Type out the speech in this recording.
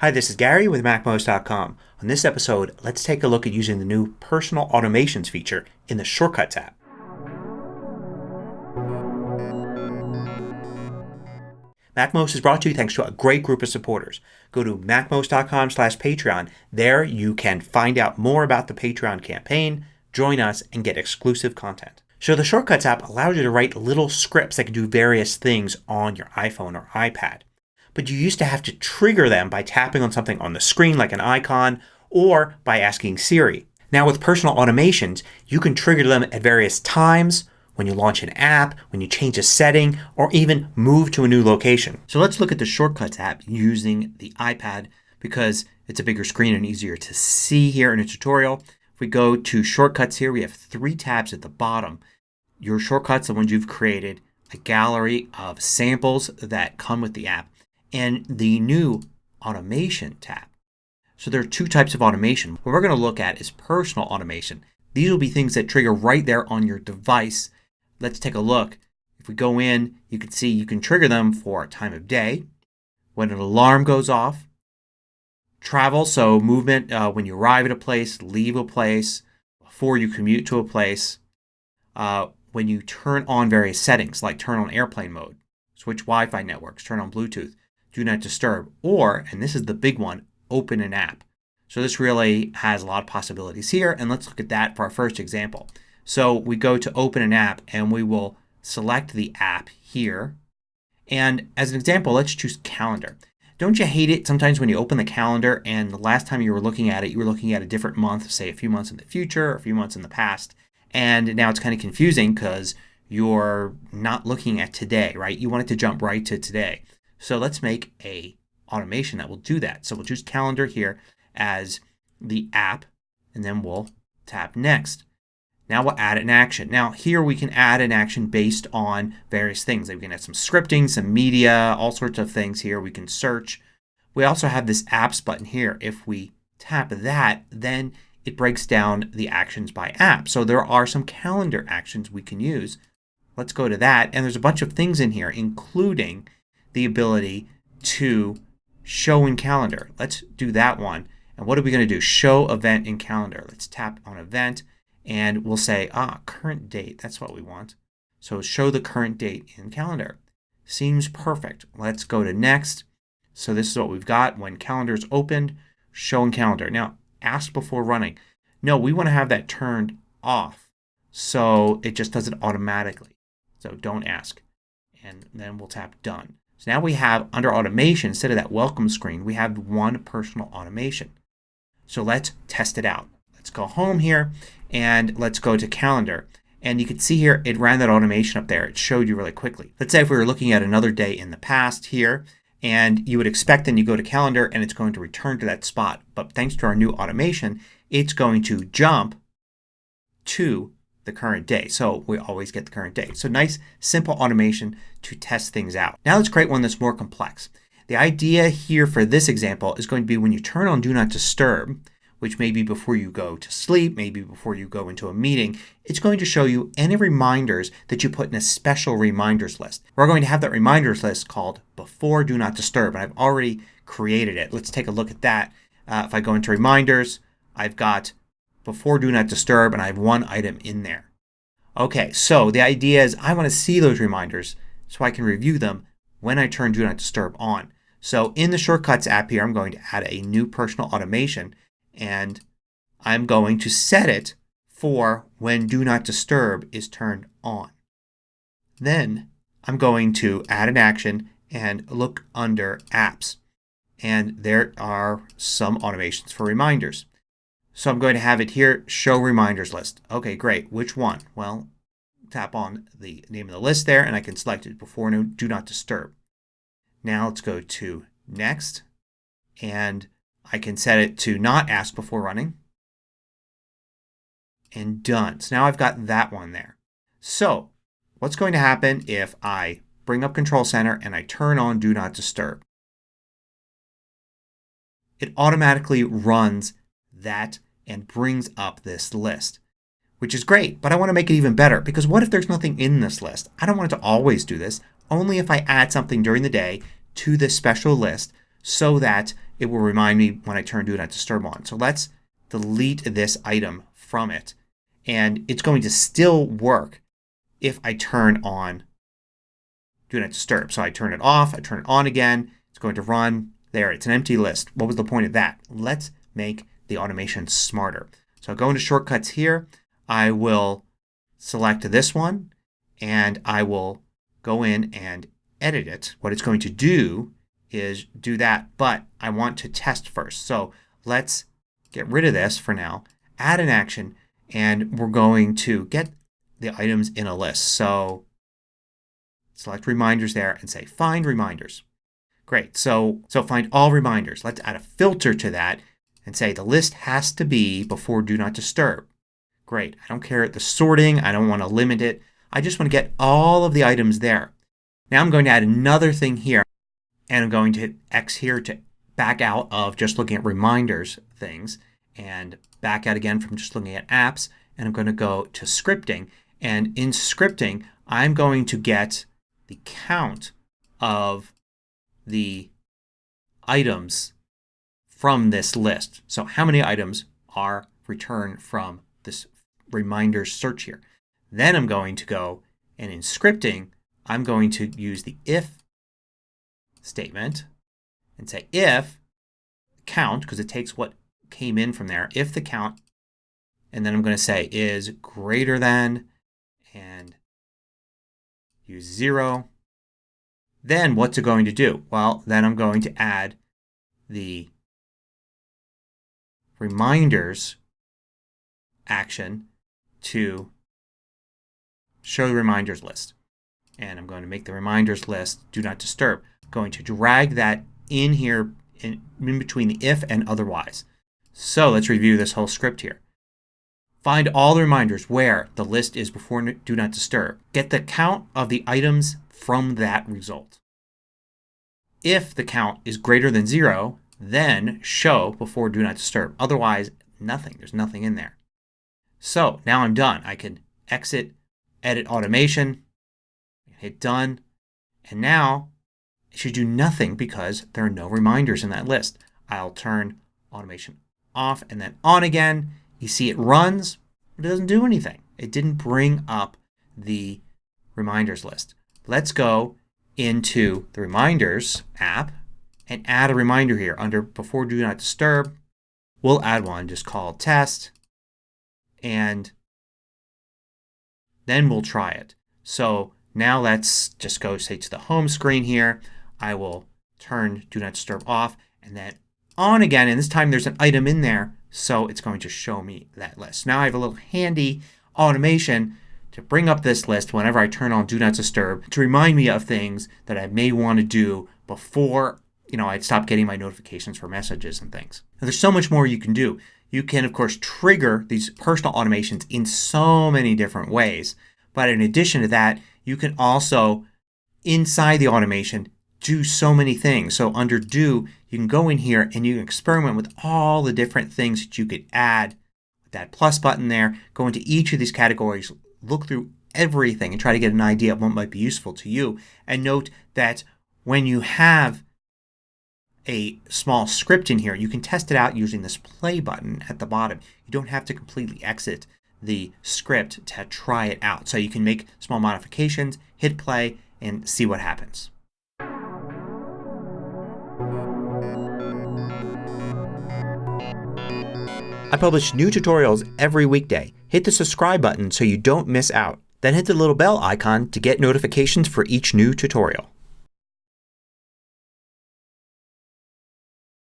Hi, this is Gary with MacMost.com. On this episode, let's take a look at using the new Personal Automations feature in the Shortcuts app. MacMost is brought to you thanks to a great group of supporters. Go to MacMost.com/Patreon. There you can find out more about the Patreon campaign, join us, and get exclusive content. So the Shortcuts app allows you to write little scripts that can do various things on your iPhone or iPad. But you used to have to trigger them by tapping on something on the screen like an icon or by asking Siri. Now with Personal Automations you can trigger them at various times, when you launch an app, when you change a setting, or even move to a new location. So let's look at the Shortcuts app using the iPad because it's a bigger screen and easier to see here in a tutorial. If we go to Shortcuts here, we have three tabs at the bottom. Your shortcuts, the ones you've created, a gallery of samples that come with the app, and the new Automation tab. So there are two types of automation. What we're going to look at is Personal Automation. These will be things that trigger right there on your device. Let's take a look. If we go in, you can see you can trigger them for time of day, when an alarm goes off, travel, so movement when you arrive at a place, leave a place, before you commute to a place, when you turn on various settings like turn on airplane mode, switch Wi-Fi networks, turn on Bluetooth, do not disturb, or, and this is the big one, open an app. So this really has a lot of possibilities here, and let's look at that for our first example. So we go to open an app and we will select the app here, and as an example let's choose calendar. Don't you hate it sometimes when you open the calendar and the last time you were looking at it you were looking at a different month, say a few months in the future or a few months in the past, and now it's kind of confusing because you're not looking at today, right? You want it to jump right to today. So let's make a automation that will do that. So we'll choose calendar here as the app and then we'll tap next. Now we'll add an action. Now here we can add an action based on various things. Like we can add some scripting, some media, all sorts of things here. We can search. We also have this apps button here. If we tap that, then it breaks down the actions by app. So there are some calendar actions we can use. Let's go to that, and there's a bunch of things in here including the ability to show in calendar. Let's do that one. And what are we going to do? Show event in calendar. Let's tap on event and we'll say current date. That's what we want. So show the current date in calendar. Seems perfect. Let's go to next. So this is what we've got. When calendar is opened, show in calendar. Now ask before running. No, we want to have that turned off so it just does it automatically. So don't ask. And then we'll tap done. So now we have under automation, instead of that welcome screen, we have one personal automation. So let's test it out. Let's go home here and let's go to calendar. And you can see here it ran that automation up there. It showed you really quickly. Let's say if we were looking at another day in the past here, and you would expect then you go to calendar and it's going to return to that spot. But thanks to our new automation it's going to jump to the current day. So we always get the current day. So nice simple automation to test things out. Now let's create one that's more complex. The idea here for this example is going to be when you turn on Do Not Disturb, which may be before you go to sleep, maybe before you go into a meeting, it's going to show you any reminders that you put in a special reminders list. We're going to have that reminders list called Before Do Not Disturb, and I've already created it. Let's take a look at that. If I go into reminders, I've got Before Do Not Disturb and I have one item in there. Okay, so the idea is I want to see those reminders so I can review them when I turn Do Not Disturb on. So in the Shortcuts app here I'm going to add a new personal automation and I'm going to set it for when Do Not Disturb is turned on. Then I'm going to add an action and look under apps. And there are some automations for reminders. So I'm going to have it here, show reminders list. Okay, great. Which one? Well, tap on the name of the list there and I can select it before Do Not Disturb. Now let's go to next and I can set it to not ask before running. And done. So now I've got that one there. So what's going to happen if I bring up Control Center and I turn on Do Not Disturb? It automatically runs that and brings up this list, which is great. But I want to make it even better because what if there's nothing in this list? I don't want it to always do this. Only if I add something during the day to this special list so that it will remind me when I turn Do Not Disturb on. So let's delete this item from it. And it's going to still work if I turn on Do Not Disturb. So I turn it off, I turn it on again. It's going to run. There, it's an empty list. What was the point of that? Let's make the automation smarter. So I'll go into shortcuts here. I will select this one and I will go in and edit it. What it's going to do is do that, but I want to test first. So let's get rid of this for now. Add an action and we're going to get the items in a list. So select reminders there and say find reminders. Great. So find all reminders. Let's add a filter to that and say the list has to be before Do Not Disturb. Great. I don't care the sorting. I don't want to limit it. I just want to get all of the items there. Now I'm going to add another thing here and I'm going to hit X here to back out of just looking at reminders things and back out again from just looking at apps, and I'm going to go to scripting, and in scripting I'm going to get the count of the items from this list. So how many items are returned from this reminders search here. Then I'm going to go and in scripting I'm going to use the if statement and say if count, because it takes what came in from there, if the count, and then I'm going to say is greater than and use 0. Then what's it going to do? Well, then I'm going to add the reminders action to show the reminders list. And I'm going to make the reminders list Do Not Disturb. I'm going to drag that in here in between the if and otherwise. So let's review this whole script here. Find all the reminders where the list is before Do Not Disturb. Get the count of the items from that result. If the count is greater than 0, then show before Do Not Disturb. Otherwise, nothing. There's nothing in there. So now I'm done. I can exit, edit automation, hit done, and now it should do nothing because there are no reminders in that list. I'll turn automation off and then on again. You see it runs, but it doesn't do anything. It didn't bring up the reminders list. Let's go into the reminders app and add a reminder here under before Do Not Disturb. We'll add one just called test and then we'll try it. So now let's just go say to the home screen here. I will turn Do Not Disturb off and then on again, and this time there's an item in there, so it's going to show me that list. Now I have a little handy automation to bring up this list whenever I turn on Do Not Disturb to remind me of things that I may want to do before I'd stop getting my notifications for messages and things. Now, there's so much more you can do. You can of course trigger these personal automations in so many different ways. But in addition to that, you can also inside the automation do so many things. So under Do, you can go in here and you can experiment with all the different things that you could add with that plus button there. Go into each of these categories, look through everything and try to get an idea of what might be useful to you. And note that when you have a small script in here, you can test it out using this play button at the bottom. You don't have to completely exit the script to try it out. So you can make small modifications, hit play, and see what happens. I publish new tutorials every weekday. Hit the subscribe button so you don't miss out. Then hit the little bell icon to get notifications for each new tutorial.